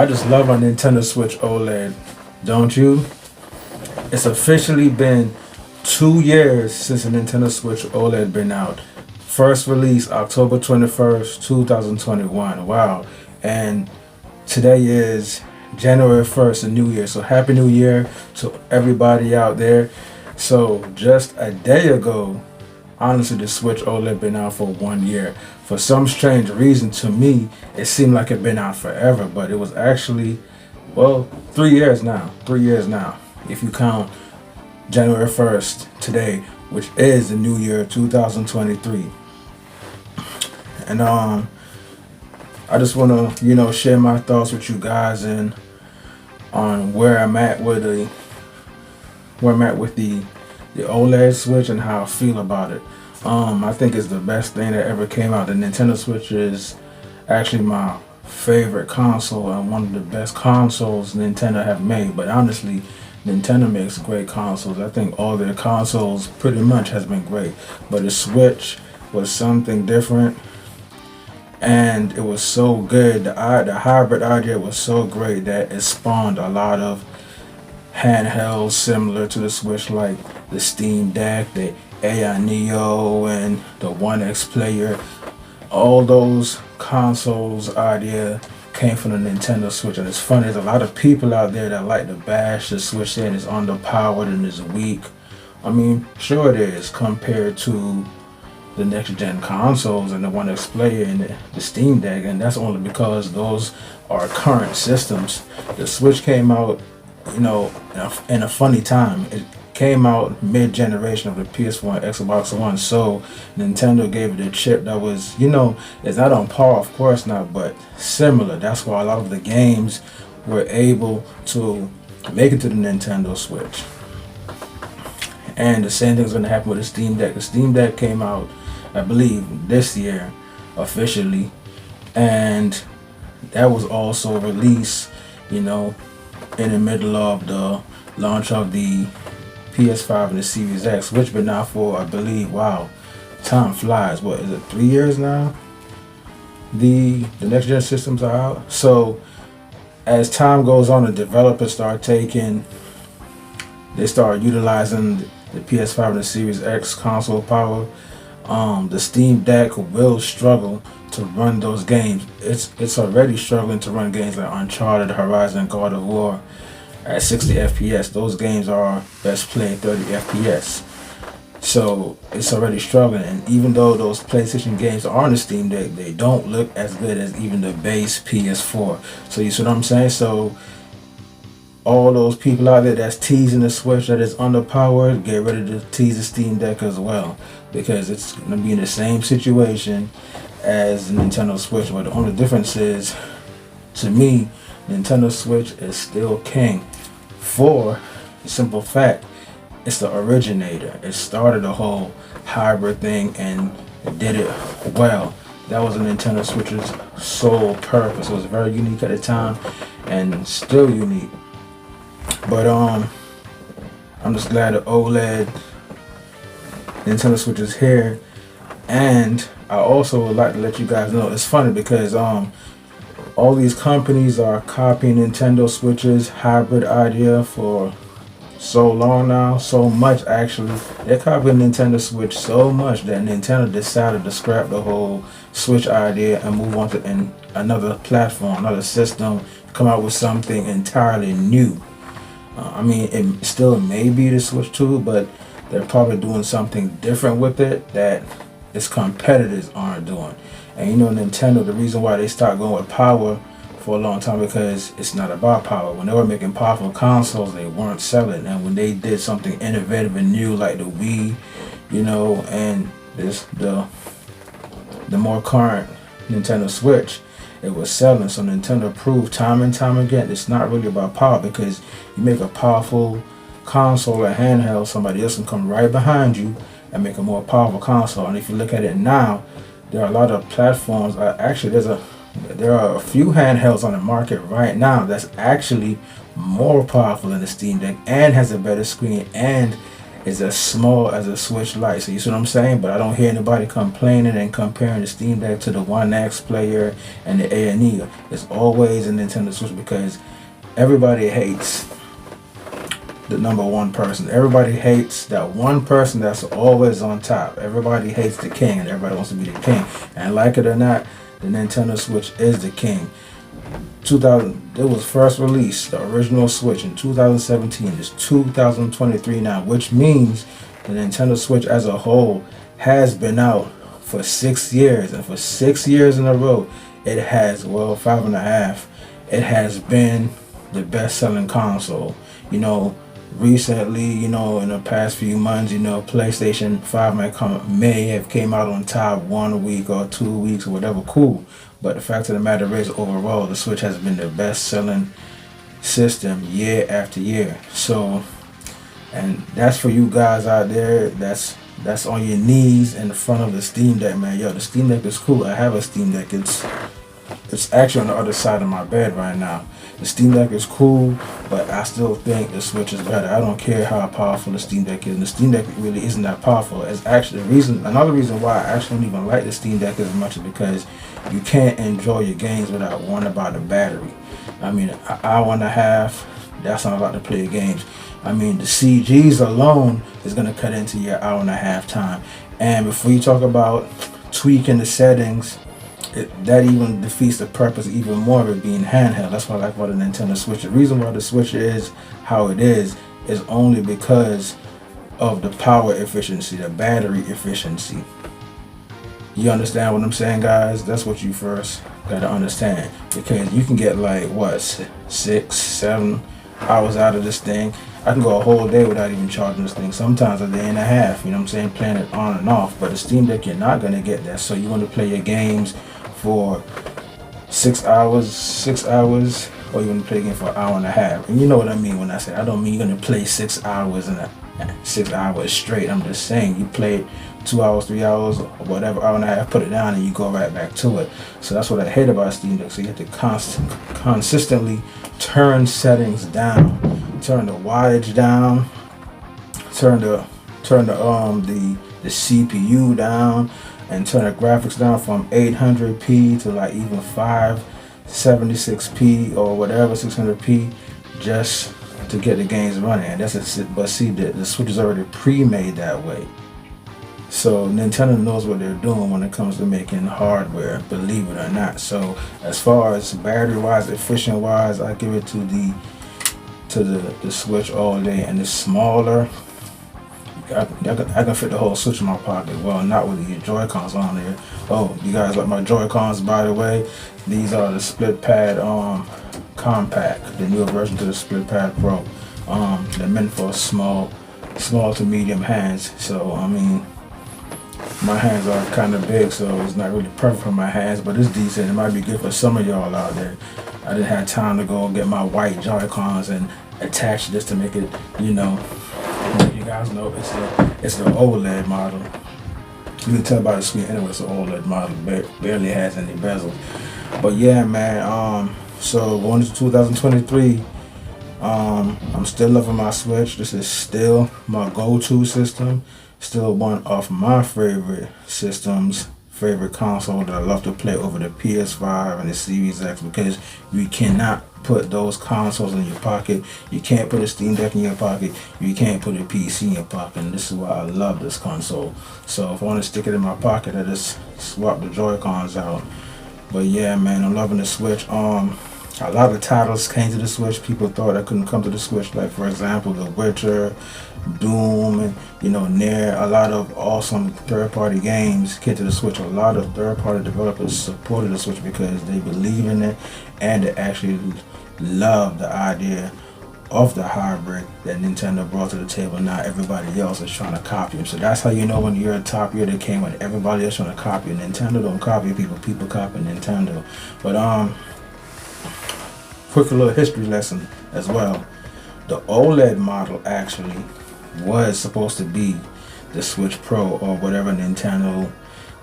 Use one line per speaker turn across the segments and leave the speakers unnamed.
I just love a Nintendo Switch OLED, don't you? It's officially been 2 years since the Nintendo Switch OLED been out. First release October 21st, 2021. Wow. And today is January 1st, the new year. So happy new year to everybody out there. So just a day ago, honestly, the Switch OLED been out for 1 year. For some strange reason, to me, it seemed like it been out forever, but it was actually, well, 3 years now. 3 years now, if you count January 1st today, which is the new year 2023. And I just want to, share my thoughts with you guys and on where I'm at with the OLED Switch and how I feel about it. I think it's the best thing that ever came out. The Nintendo Switch is actually my favorite console and one of the best consoles Nintendo have made. But honestly, Nintendo makes great consoles. I think all their consoles pretty much has been great. But the Switch was something different, and it was so good. The hybrid idea was so great that it spawned a lot of handhelds similar to the Switch, like the Steam Deck, the AI Neo, and the One X Player. All those consoles idea came from the Nintendo Switch, and it's funny, there's a lot of people out there that like to bash the Switch, saying it's underpowered and it's weak. I mean, sure it is compared to the next gen consoles and the One X Player and the Steam Deck, and that's only because those are current systems. The Switch came out, in a funny time. It came out mid-generation of the PS4 and Xbox One, so Nintendo gave it a chip that was, it's not on par, of course not, but similar. That's why a lot of the games were able to make it to the Nintendo Switch. And the same thing's going to happen with the Steam Deck. The Steam Deck came out, I believe, this year officially, and that was also released, in the middle of the launch of the PS5 and the Series X, which been out for, I believe, wow, time flies. What is it, 3 years now? The next gen systems are out. So as time goes on, the developers start utilizing the PS5 and the Series X console power. The Steam Deck will struggle to run those games. It's already struggling to run games like Uncharted, Horizon, God of War at 60 FPS. Those games are best played 30 FPS. So it's already struggling, and even though those PlayStation games are on the Steam Deck, they don't look as good as even the base PS4. So you see what I'm saying? So all those people out there that's teasing the Switch that is underpowered, get ready to tease the Steam Deck as well, because it's going to be in the same situation as the Nintendo Switch. But the only difference is, to me, Nintendo Switch is still king for the simple fact it's the originator. It started the whole hybrid thing and it did it well. That was a Nintendo Switch's sole purpose. It was very unique at the time and still unique. But I'm just glad the OLED Nintendo Switch is here. And I also would like to let you guys know, it's funny because all these companies are copying Nintendo Switch's hybrid idea for so long now, so much actually. They're copying Nintendo Switch so much that Nintendo decided to scrap the whole Switch idea and move on to another platform, another system, come out with something entirely new. It still may be the Switch 2, but they're probably doing something different with it that its competitors aren't doing. And Nintendo, the reason why they stopped going with power for a long time, because it's not about power. When they were making powerful consoles, they weren't selling. And when they did something innovative and new like the Wii, and the more current Nintendo Switch, it was selling. So Nintendo proved time and time again it's not really about power, because you make a powerful console or handheld, somebody else can come right behind you and make a more powerful console. And if you look at it now, there are a lot of platforms. There are a few handhelds on the market right now that's actually more powerful than the Steam Deck and has a better screen and is as small as a Switch Lite. So you see what I'm saying? But I don't hear anybody complaining and comparing the Steam Deck to the One X player and the A&E. It's always a Nintendo Switch because everybody hates the number one person. Everybody hates that one person that's always on top. Everybody hates the king and everybody wants to be the king. And like it or not, the Nintendo Switch is the king. It was first released, the original Switch, in 2017. It's 2023 now, which means the Nintendo Switch as a whole has been out for 6 years, and for 6 years in a row, it has, well, 5.5, it has been the best-selling console. You know, recently, you know, in the past few months, you know, PlayStation 5 may have came out on top 1 week or 2 weeks or whatever, cool. But the fact of the matter is, overall, the Switch has been the best-selling system year after year. So, and that's for you guys out there. That's on your knees in the front of the Steam Deck, man. Yo, the Steam Deck is cool. I have a Steam Deck. It's actually on the other side of my bed right now. The Steam Deck is cool, but I still think the Switch is better. I don't care how powerful the Steam Deck is. And the Steam Deck really isn't that powerful. It's actually another reason why I actually don't even like the Steam Deck as much is because you can't enjoy your games without worrying about the battery. I mean, an hour and a half, that's not a lot to play games. I mean, the CGs alone is going to cut into your hour and a half time. And before you talk about tweaking the settings, that even defeats the purpose even more of it being handheld. That's what I like about the Nintendo Switch. The reason why the Switch is how it is only because of the power efficiency, the battery efficiency. You understand what I'm saying, guys? That's what you first gotta understand, because you can get like what 6-7 hours out of this thing. I can go a whole day without even charging this thing, sometimes a day and a half, you know what I'm saying, playing it on and off. But the Steam Deck, you're not gonna get that. So you want to play your games for 6 hours, or you want to play a game for an hour and a half. And you know what I mean when I say, I don't mean you're gonna play 6 hours and 6 hours straight. I'm just saying you play it 2 hours, 3 hours, or whatever, hour and a half, put it down, and you go right back to it. So that's what I hate about Steam Deck. So you have to consistently turn settings down, turn the wattage down, turn the CPU down, and turn the graphics down from 800p to like even 576p or whatever, 600p, just to get the games running. And that's it. But see, the Switch is already pre-made that way. So Nintendo knows what they're doing when it comes to making hardware, believe it or not. So as far as battery-wise, efficient-wise, I give it to the Switch all day. And it's smaller. I can fit the whole Switch in my pocket. Well, not with the Joy-Cons on there. Oh, you guys like my Joy-Cons, by the way? These are the split pad compact, the newer version to the split pad Pro. They're meant for small to medium hands. So I mean, my hands are kind of big, so it's not really perfect for my hands, but it's decent. It might be good for some of y'all out there. I didn't have time to go get my white Joy-Cons and attach this to make it, you know. You guys know it's the OLED model. You can tell by the screen anyway, it's an OLED model. Barely has any bezels. But yeah, man. So going into 2023, I'm still loving my Switch. This is still my go-to system. Still one of my favorite systems, favorite console that I love to play over the PS5 and the Series X, because you cannot put those consoles in your pocket. You can't put a Steam Deck in your pocket. You can't put a PC in your pocket. And this is why I love this console. So if I want to stick it in my pocket, I just swap the Joy-Cons out. But yeah, man, I'm loving the Switch. A lot of titles came to the Switch. People thought I couldn't come to the Switch, like for example, The Witcher, Doom, and Nier. A lot of awesome third-party games came to the Switch. A lot of third-party developers supported the Switch because they believe in it and they actually love the idea of the hybrid that Nintendo brought to the table. Now everybody else is trying to copy them. So that's how you know when you're a top, you're the king. When everybody else trying to copy you. Nintendo don't copy people. People copy Nintendo. But quick little history lesson as well. The OLED model actually was supposed to be the Switch Pro, or whatever Nintendo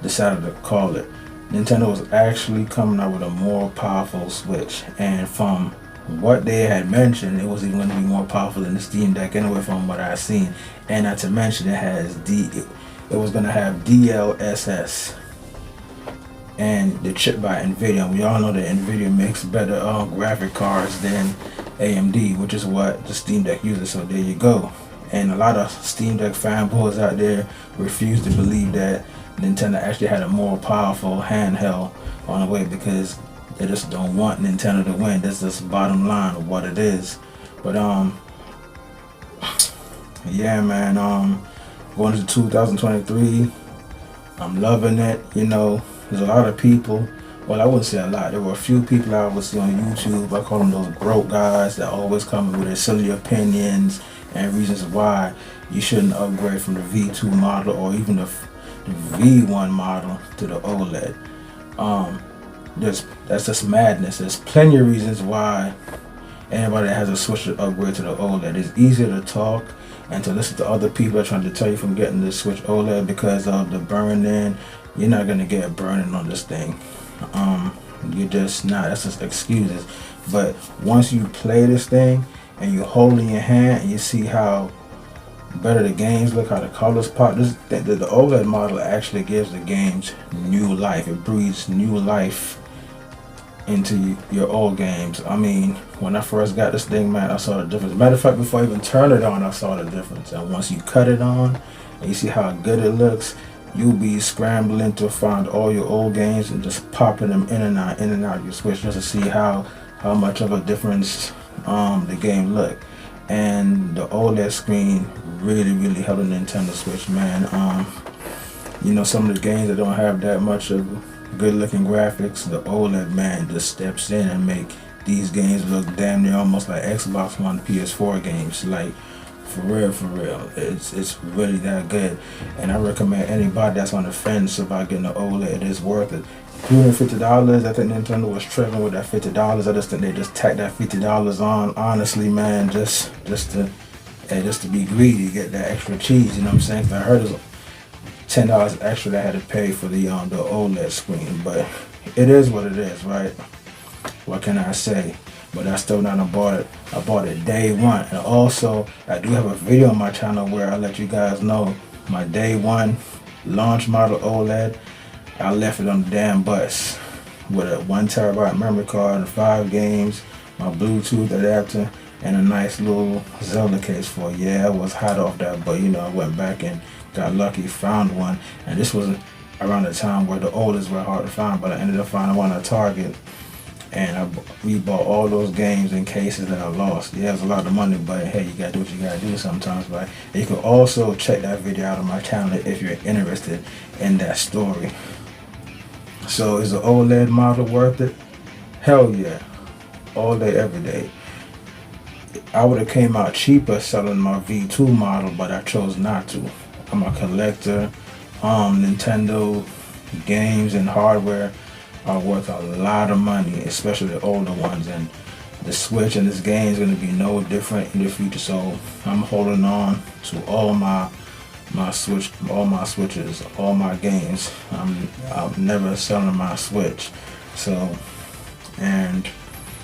decided to call it. Nintendo was actually coming out with a more powerful Switch, and from what they had mentioned, it was even going to be more powerful than the Steam Deck anyway, from what I've seen. And not to mention, it was going to have DLSS and the chip by Nvidia. And we all know that Nvidia makes better graphic cards than AMD, which is what the Steam Deck uses. So there you go. And a lot of Steam Deck fanboys out there refuse to believe that Nintendo actually had a more powerful handheld on the way, because they just don't want Nintendo to win. That's just the bottom line of what it is. But yeah, man. Going into 2023, I'm loving it. You know, there's a lot of people. Well, I wouldn't say a lot. There were a few people I would see on YouTube. I call them those broke guys that always come with their silly opinions and reasons why you shouldn't upgrade from the V2 model or even the V1 model to the OLED. That's just madness. There's plenty of reasons why anybody that has a Switch should upgrade to the OLED. It's easier to talk and to listen to other people that are trying to tell you from getting the Switch OLED because of the burn-in. You're not gonna get burning on this thing. You're just not. That's just excuses. But once you play this thing and you hold it in your hand and you see how better the games look, how the colors pop, the OLED model actually gives the games new life. It breathes new life into your old games. I mean, when I first got this thing, man, I saw the difference. Matter of fact, before I even turned it on, I saw the difference. And once you cut it on and you see how good it looks, you'll be scrambling to find all your old games and just popping them in and out of your Switch just to see how much of a difference the game look. And the OLED screen really helped the Nintendo Switch, man. You know, some of the games that don't have that much of good looking graphics, the OLED, man, just steps in and make these games look damn near almost like Xbox One, PS4 games. Like, for real, it's really that good. And I recommend anybody that's on the fence about getting the OLED, it is worth it. $250, I think Nintendo was tripping with that $50. I just think they just tacked that $50 on, honestly, man, just to be greedy, get that extra cheese, you know what I'm saying? 'Cause I heard it was $10 extra that I had to pay for the OLED screen, but it is what it is, right? What can I say? But I still not bought it. I bought it day one. And also, I do have a video on my channel where I let you guys know my day one launch model OLED. I left it on the damn bus with a 1 terabyte memory card and 5 games, my Bluetooth adapter, and a nice little Zelda case for it. Yeah, I was hot off that, but you know, I went back and got lucky, found one. And this was around the time where the OLEDs were hard to find, but I ended up finding one at Target. And we bought all those games in cases that I lost. Yeah, it was a lot of money, but hey, you gotta do what you gotta do sometimes, right? And you can also check that video out on my channel if you're interested in that story. So is the OLED model worth it? Hell yeah. All day, every day. I would have came out cheaper selling my V2 model, but I chose not to. I'm a collector. Nintendo games and hardware are worth a lot of money, especially the older ones, and the Switch and this game is going to be no different in the future. So I'm holding on to all my Switches, all my games. I'm never selling my Switch. So, and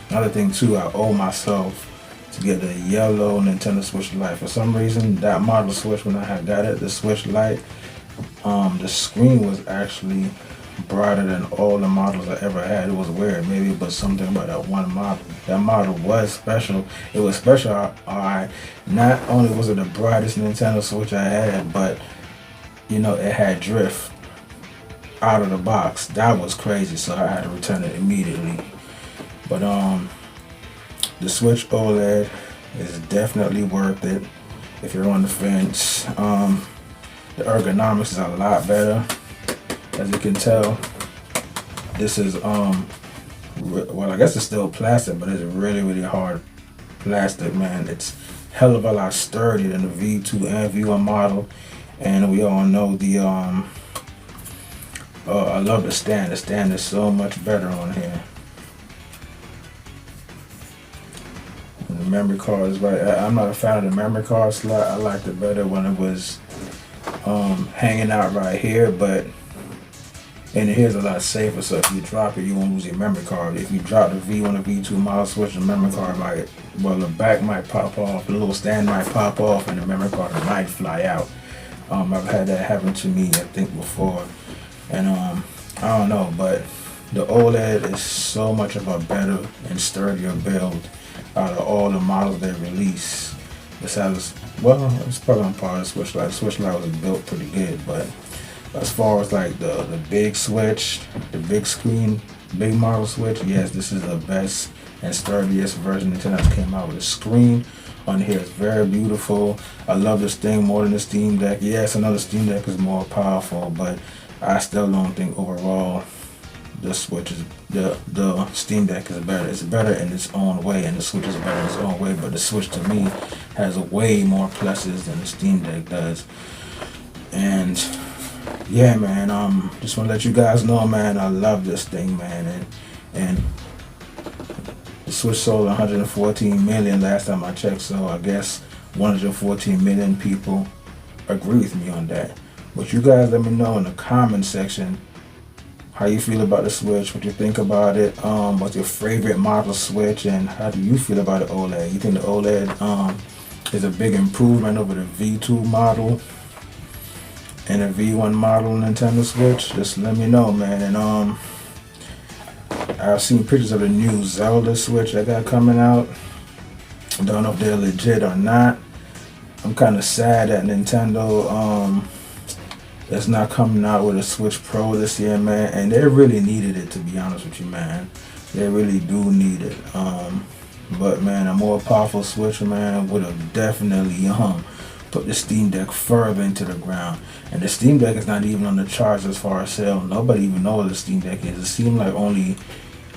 another thing too, I owe myself to get the yellow Nintendo Switch Lite. For some reason, that model Switch, when I had got it, the Switch Lite, the screen was actually brighter than all the models I ever had. It was weird, maybe, but something about that one model. That model was special. It was special. Not only was it the brightest Nintendo Switch I had, but you know, it had drift out of the box. That was crazy, so I had to return it immediately. But the Switch OLED is definitely worth it if you're on the fence. The ergonomics is a lot better. As you can tell, this is well, I guess it's still plastic, but it's really hard plastic, man. It's hell of a lot sturdier than the V2 and V1 model. And we all know the I love the stand. The stand is so much better on here. And the memory card is right. I'm not a fan of the memory card slot. I liked it better when it was hanging out right here, but And here's a lot safer, so if you drop it, you won't lose your memory card. If you drop the V1 or V2 model switch, the memory card might, well, the back might pop off, the little stand might pop off, and the memory card might fly out. I've had that happen to me, I think, before. And I don't know, but the OLED is so much of a better and sturdier build out of all the models they release. Besides, well, it's probably on par with the Switch Lite. The Switch Lite was built pretty good, but as far as like the big switch, the big screen, big model switch, yes, this is the best and sturdiest version Nintendo's came out with. The screen on here is very beautiful. I love this thing more than the Steam Deck. Yes, another Steam Deck is more powerful, but I still don't think overall the Switch is the Steam Deck is better. It's better in its own way, and the Switch is better in its own way. But the Switch to me has way more pluses than the Steam Deck does. And yeah, man, just want to let you guys know, man, I love this thing, man, and the Switch sold 114 million last time I checked, so I guess 114 million people agree with me on that. But you guys let me know in the comment section how you feel about the Switch, what you think about it, what's your favorite model Switch, and how do you feel about the OLED? You think the OLED is a big improvement over the V2 model and a V1 model Nintendo Switch? Just let me know, man. And I've seen pictures of the new Zelda Switch that got coming out. Don't know if they're legit or not. I'm kind of sad that Nintendo is not coming out with a Switch Pro this year, man. And they really needed it, to be honest with you, man. They really do need it. But man, a more powerful Switch, man, would have definitely put the Steam Deck further into the ground. And the Steam Deck is not even on the charts as far as sales. Nobody even knows what the Steam Deck is. It seems like only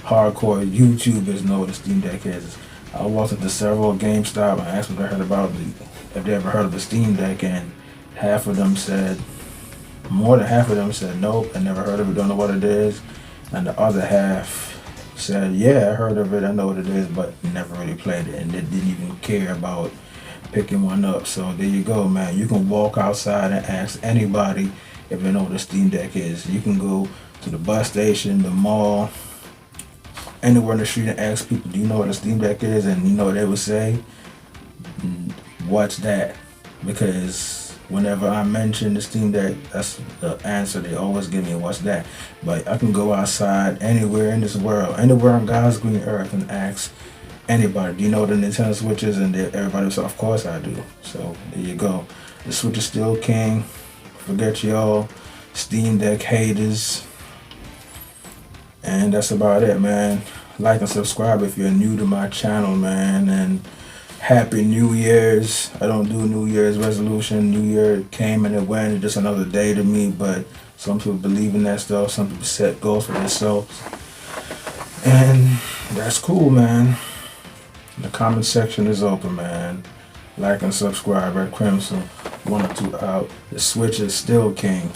hardcore YouTubers know what the Steam Deck is. I walked into several GameStop and asked what they heard about if they ever heard of the Steam Deck, and more than half of them said nope, I never heard of it, don't know what it is. And the other half said, yeah, I heard of it, I know what it is, but never really played it, and they didn't even care about picking one up. So there you go, man. You can walk outside and ask anybody if they know what a Steam Deck is. You can go to the bus station, the mall, anywhere in the street and ask people, do you know what a Steam Deck is? And you know what they would say? What's that? Because whenever I mention the Steam Deck, that's the answer they always give me, what's that? But I can go outside anywhere in this world, anywhere on God's green earth, and ask anybody, do you know what the Nintendo Switch is? And everybody will say, of course I do. So there you go. The Switch is still king. Forget y'all Steam Deck haters. And that's about it, man. Like and subscribe if you're new to my channel, man. And Happy New Year's. I don't do New Year's resolution. New Year came and it went. It's just another day to me. But some people believe in that stuff. Some people set goals for themselves. And that's cool, man. The comment section is open, man. Like and subscribe at Crimson 1 or 2 out. The Switch is still king.